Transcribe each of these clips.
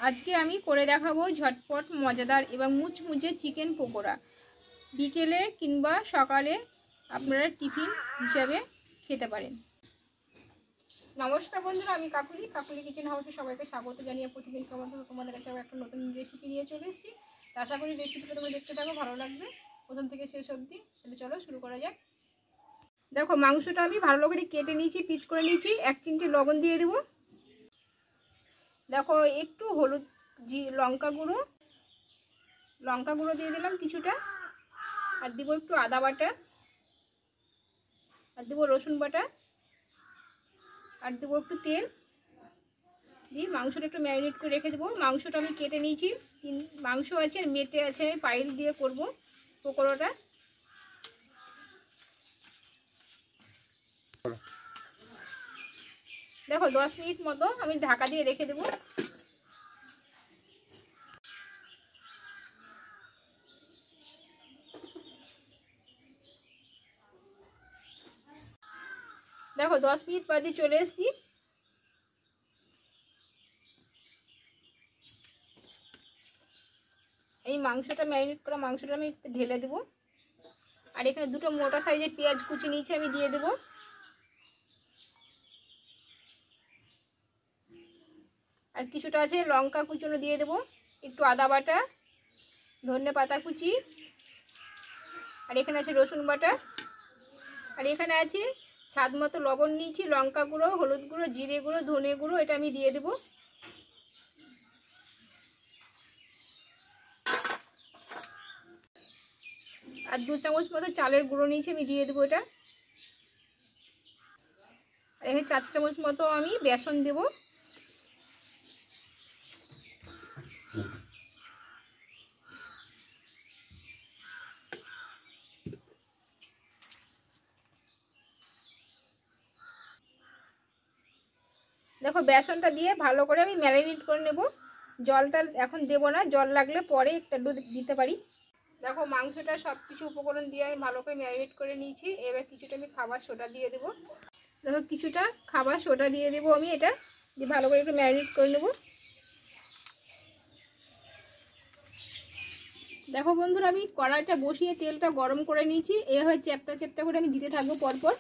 আজকে আমি করে দেখাবো ঝটপট মজাদার এবং মুচমুচে চিকেন পকোড়া। বিকেলে কিংবা সকালে আপনারা টিফিন হিসাবে খেতে পারেন। নমস্কার বন্ধুরা, আমি কাকুলি কিচেন হাউসে সবাইকে স্বাগত জানিয়ে প্রতিদিন তোমাদের কাছে একটা নতুন রেসিপি নিয়ে চলে এসেছি। আশা করি রেসিপিটা তোমরা দেখতে থাকো, ভালো লাগবে প্রথম থেকে শেষ অবধি। তাহলে চলো শুরু করা যাক। দেখো, মাংসটা আমি ভালো করে কেটে নিয়েছি, পিচ করে নিয়েছি। 1 চিমটি লবণ দিয়ে দেবো। দেখো, একটু হলুদ লঙ্কা গুঁড়ো দিয়ে দিলাম কিছুটা, আর দিব একটু আদা বাটা, আর দেবো রসুন বাটা, আর দেবো একটু তেল দিয়ে মাংসটা একটু ম্যারিনেট করে রেখে দেবো। মাংসটা আমি কেটে নিয়েছি, মাংস আছে আর মেটে আছে, আমি পাইল দিয়ে করব পকোড়াটা। দেখো 10 মিনিট মতো আমি ঢাকা দিয়ে রেখে দেবো। দেখো 10 মিনিট বাদে চলে এসেছি। এই মাংসটা ম্যারিনেট করা মাংসটা আমি ঢেলে দেবো। আর এখানে দুটো মোটা সাইজের পেঁয়াজ কুচি নিয়েছি, আমি দিয়ে দেবো। আর কিছুটা আছে লঙ্কা কুচনো দিয়ে দেবো, একটু আদা বাটা, ধনে পাতা কুচি, আর এখানে আছে রসুন বাটা, আর এখানে আছে স্বাদ মতো লবণ নিয়েছি, লঙ্কা গুঁড়ো, হলুদ গুঁড়ো, জিরে গুঁড়ো, ধনে গুঁড়ো, এটা আমি দিয়ে দেবো। আর 2 চামচ মতো চালের গুঁড়ো নিয়েছি, আমি দিয়ে দেবো এটা। আর এখানে 4 চামচ মতো আমি বেসন দেবো। দেখো, বেসনটা দিয়ে ভালো করে আমি ম্যারিনেট করে নেব। জলটা এখন দেবো না, জল লাগলে পরে একটু দিতে পারি। দেখো, মাংসটা সব কিছু উপকরণ দিয়ে আমি ভালো করে ম্যারিনেট করে নিয়েছি। এবার কিছুটা আমি খাবার সোডা দিয়ে দেবো। দেখো, কিছুটা খাবার সোডা দিয়ে দেবো আমি, এটা দিয়ে ভালো করে একটু ম্যারিনেট করে নেব। দেখো বন্ধুরা, আমি কড়াইটা বসিয়ে তেলটা গরম করে নিয়েছি। এভাবে চ্যাপটা চ্যাপটা করে আমি দিতে থাকবো পরপর।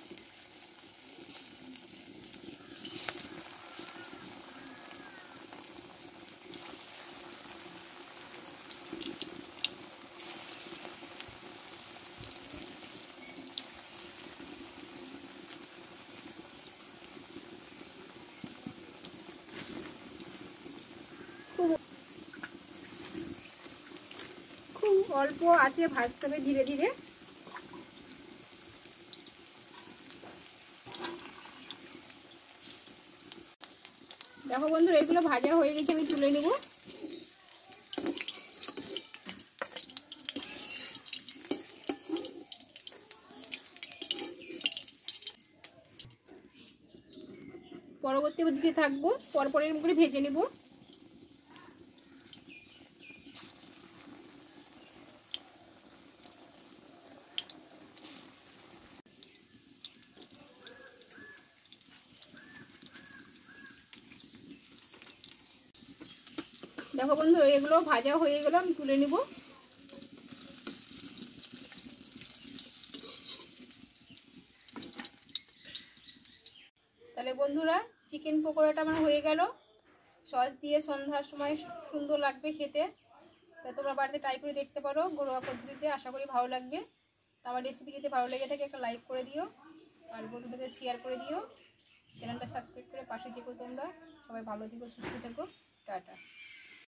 খুব অল্প আছে ভাজতে হবে, ধীরে ধীরে। দেখো বন্ধুরা, এগুলো ভাজা হয়ে গেছে, আমি তুলে নেব। পরবর্তী দিকে থাকবো, পরপরের করে ভেজে নেব। দেখো বন্ধু, এগুলো ভাজা হয়ে গেল, আমি তুলে নিব। তাহলে বন্ধুরা, চিকেন পকোড়াটা আমার হয়ে গেল। সস দিয়ে সন্ধ্যার সময় সুন্দর লাগবে খেতে। তা তোমরা বাড়িতে ট্রাই করে দেখতে পারো ঘরোয়া পদ্ধতিতে, আশা করি ভালো লাগবে। আমার রেসিপি যদি ভালো লেগে থাকে একটা লাইক করে দিও, আর বন্ধুদেরকে শেয়ার করে দিও। চ্যানেলটা সাবস্ক্রাইব করে পাশে থেকো তোমরা। সবাই ভালো থেকো, সুস্থ থেকো, টাটা।